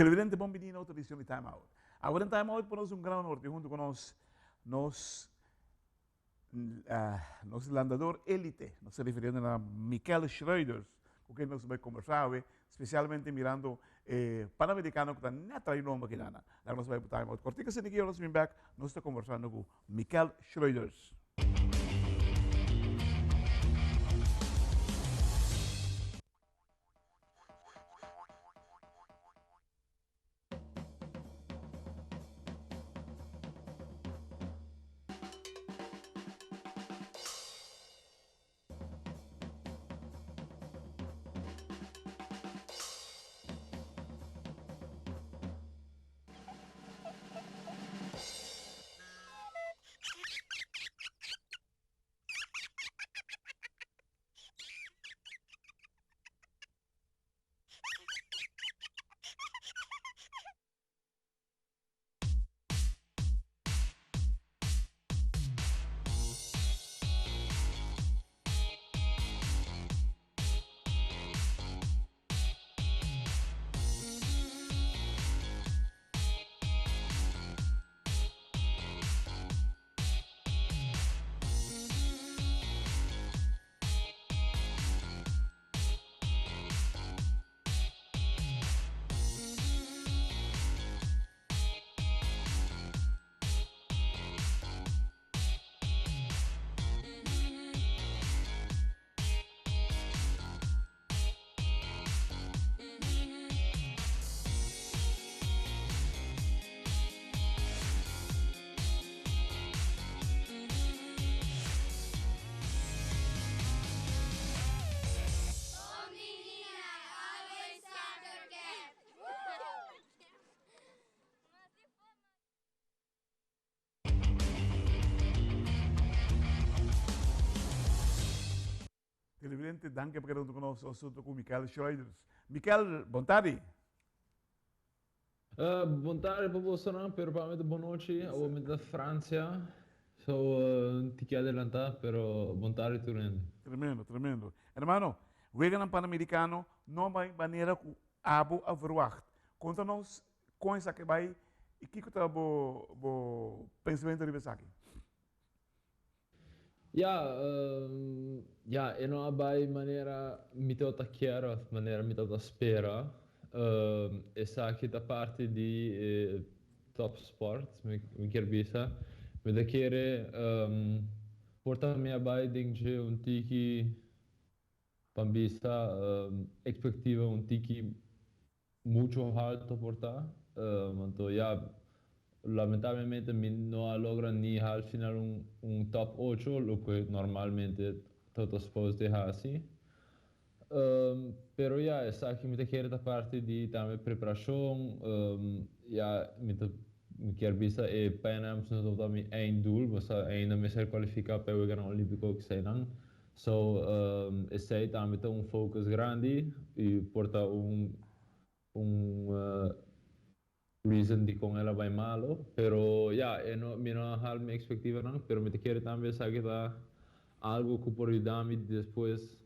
Televidente, bem-vindo a outra edição de TimeOut. Agora em TimeOut, para nós um grande norte, junto com nós, nosso landador élite, nos referindo a Mikel Schreuders, com quem nós vamos conversar, especialmente mirando Pan-Americano que está na traído uma maquinana. Lá nós vamos para TimeOut. Cortica se aqui, nós vamos back, nós estamos conversando com Mikel Schreuders. Televidente, danke por estar conosco, assunto com Mikel Schreuders. Mikel, boa tarde. Boa tarde para você, pero para mim boa noite. Eu me da França, sou tiki adelantar, pero boa tarde tudo. Tremendo, tremendo. Hermano, juegan en Panamericano, não vai maneira que abo a verwacht. Conta-nos coisa que vai e que está o pensamento de aqui. Ja, eu não vai maneira me tota chiara, maneira me tota spera. Essa aqui da parte de top sports, me quer bisa. Me da querer porta me abai dingje tiki pambisa expectativa tiki muito alto portar. Então, lamentavelmente no logra ni al final top 8, lo que normalmente todos supposed así. Pero essa aqui me quer da parte de também preparação, me quer visa e pena não tô me em doel, mas ainda me ser qualificar para o Grande Olímpico que sei não. So, esse aí também tem focus grande e porta reason di con ela vai malo, pero mi no hal mi expectativa não, pero me te quiere también saber algo que por ayudarme después,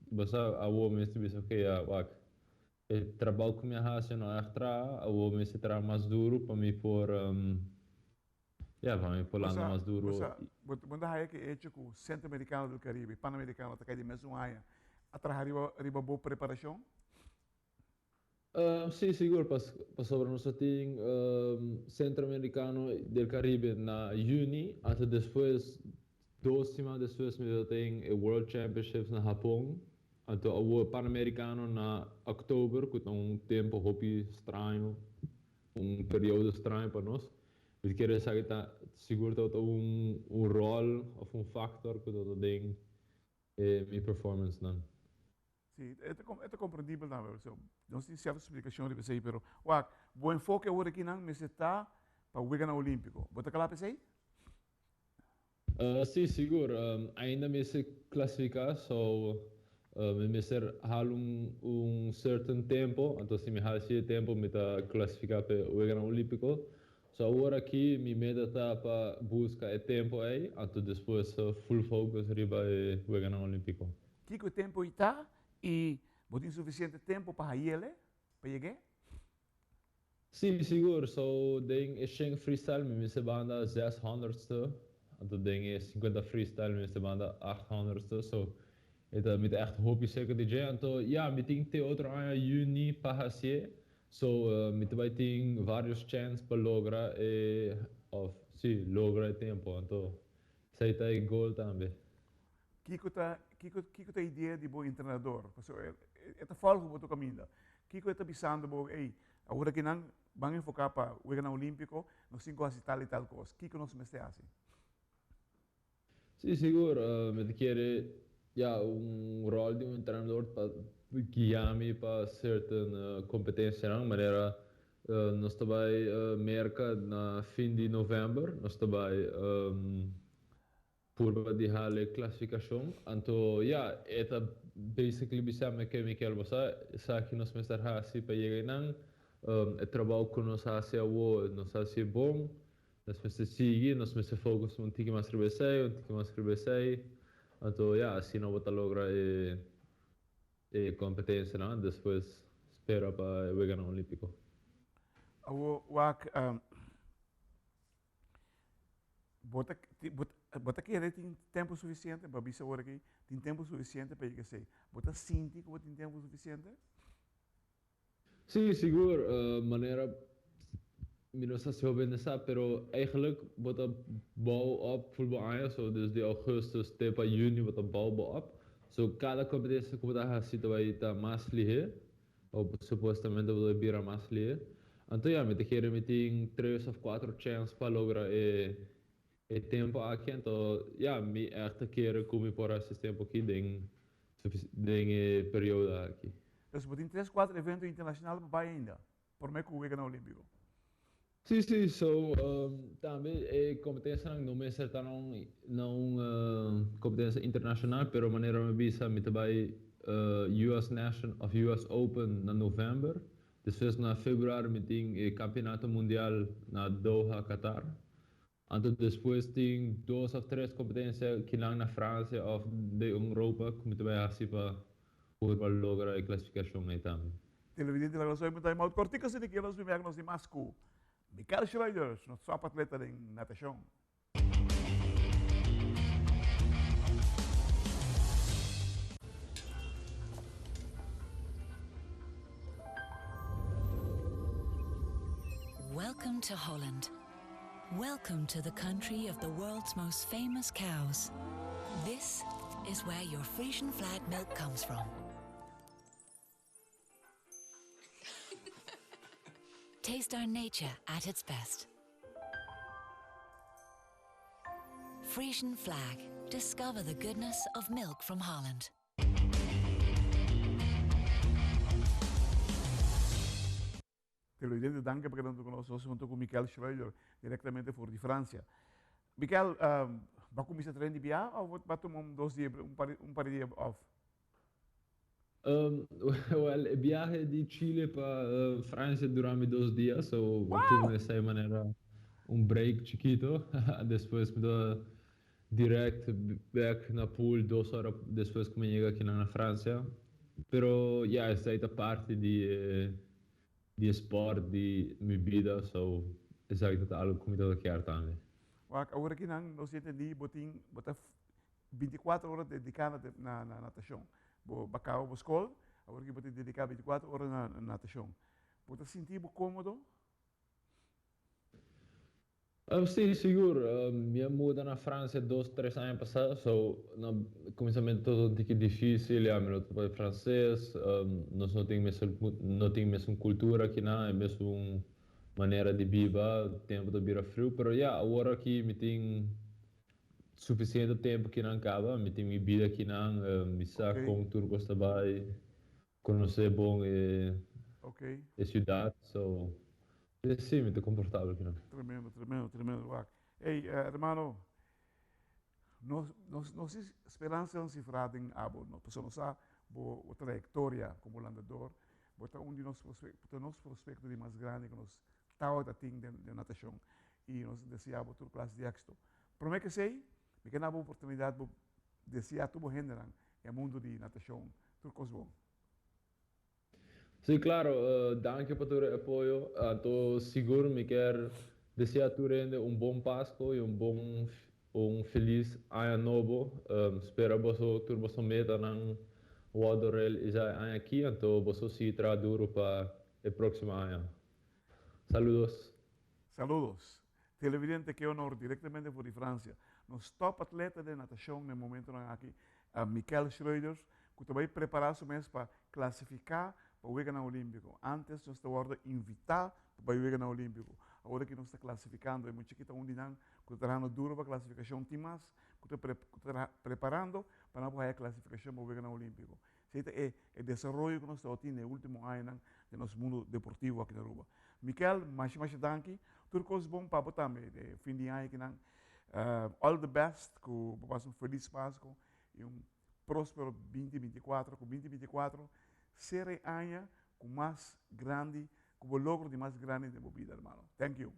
basta a wo me estivesse ok, wak. El trabalho que me hace no extra, a wo me se trabalha mais duro para me por, para me por lá mais duro. Quando a que é tipo Centro-Americano do Caribe, Pan-Americano, está de mesmo área, atrás riba boa preparação? Sim, seguro, para sobre nós tem Centro-Americano do Caribe na Juni, até depois, 2 semanas depois, me tem o World Championships na Japão, até o Pan-Americano na outubro, que é tempo hobby estranho, período estranho para nós. Eu quero saber que seguro que rol ou factor que eu tenho minha performance não. Sim, é compreendível também. Não sei se há explicação de você, mas o enfoque agora aqui não está para o Grande Olímpico. Você quer lá para aí? Sim, seguro. Ainda me se classificar, me ser hal certo tempo, então se me hal esse tempo me tá classificar para o Grande Olímpico. Agora aqui me meta está para buscar o tempo aí, então depois full focus riba o Grande Olímpico. Que tempo está? E você tem suficiente tempo para ele? Para chegar? Sim, seguro. So, ding is ging freestyle met mensen banda 600ste. En toen ding is 50 freestyle met mensen banda 800ste. So, het met echt hobby zeker DJ. En toen, ja, met ding te otro año juni pahasie. So, met wij ding varios chance para logra of sí, logra tempo. En toen, zij tijd goal también. Kiko tá ideia de bom treinador. Esta folga botou caminho. Kiko está pensando bom, ei, agora que não vamos focar para o Jogo Olímpico, nós temos que tal e tal coisa. Kiko não se mete assim. Sim, seguro. Met quiere ja, rol de treinador para guiar-me para certa competência, não? Maneira, nós também merca na fim de novembro, nós também por de hale classificação. Então, ja, это basically bisa que Mikel você sabe que nós vamos estar assim para chegar não. O trabalho que nós fazemos, nós fazemos bom. Nós vamos seguir, nós vamos focar um tique mais rebesei, um tique mais rebesei. Então, ja, assim não vou lograr competência, não? Depois espera para o Jogo Olímpico. Bota que ele tem tempo suficiente para bisa agora aqui, tem tempo suficiente para ele sei. Bota sinti que tem tempo suficiente? Sim, seguro. Maneira não sei se eu bem nessa, pero eigenlijk wordt de bouw op voetbal zo dus de augustus até juni wordt de bouw op. So cada competência que você assiste vai estar mais ligeiro, ou supostamente vai virar mais ligeiro. Então, já, me quero meter 3 ou 4 chances para lograr e tempo aqui. Então, já, me echt quero comer por esse tempo aqui, den período aqui. Então, você tem 3, 4 eventos internacionais para ainda, por meio que o Jogo Olímpico. Sim, sim, so, também é competência não é certa não competência internacional, pero maneira me visa me também US National of US Open na novembro, depois na fevereiro me tem campeonato mundial na Doha, Qatar. Então depois tem 2 ou 3 competências que lá na França ou de Europa que me também assim para lograr a classificação aí também. Televidente da relação muito TimeOut. Cortica se de que nós vimos de Masco. Mikel Schreuders, nosso atleta de natação. Welcome to Holland. Welcome to the country of the world's most famous cows. This is where your Frisian flag milk comes from. Taste our nature at its best. Frisian flag. Discover the goodness of milk from Holland. Televidente, danke por estar conosco junto com Mikel Schreuders, diretamente por de França. Mikel, vai começar a treinar de biaha ou vai tomar 2 dias, par de dias off? Well, viaje de Chile para Francia durante 2 dias, so tuve dessa maneira break chiquito, depois me dou direct back na pool 2 horas depois que me chega aqui na França. Pero ja, essa é a parte de sport, de minha vida, so essa é algo que me dá quer também. Agora que nós entendemos, botar 24 horas dedicadas na natação. Bacau para a escola, agora que você dedicar 24 horas na natação. Você sentir cômodo? Sim, seguro. Minha muda na França 2, 3 anos passados, so no começamento todo um pouco difícil, já me trabalho francês, nós não temos mesmo cultura aqui, não, é mesmo uma maneira de viver, tempo de vir frio, mas já, agora aqui me tem suficiente tempo que não acaba, me tem minha vida aqui não, me sabe com turcos também, conhecer bom a cidade, so sim, me estou confortável aqui não. Tremendo. Ei, hermano, nossa esperança não se frada em abo, não sabe a trajetória como landador, botar de nosso prospecto de mais grande que nós estava de natação e nós desejamos toda classe de éxito. Promete que sei, que na boa oportunidade de desejar tudo render no mundo de natação, tudo coisa bom. Sí, claro, danke por tu apoyo. Estou seguro, me quer desejar tu rende um bom Páscoa e um feliz ano novo. Espero que tu você meta nang wadorel isa ano aqui, então você se traduro para o próximo ano. Saludos. Saludos. Televidente, que honor, directamente por Francia. Nos top atletas de natação, no momento aqui, a Mikel Schreuders, que também preparar su mês para classificar para o Yega Olímpico. Antes, nós estamos invitar para o Yega Olímpico. Agora que nós estamos classificando, é muito chiquita um dinam, que está duro para a classificação timas, que está preparando para a classificação para o Yega Olímpico. Este é o desenvolvimento que nós estamos tendo no último ano do nosso mundo deportivo aqui na Aruba. Mikel, mais danke. Turcos bom para também, fim de ano que all the best, que passe feliz Páscoa e próspero 2024, com 2024 ser ano com mais grande, com o logro de mais grande de vida, hermano. Thank you.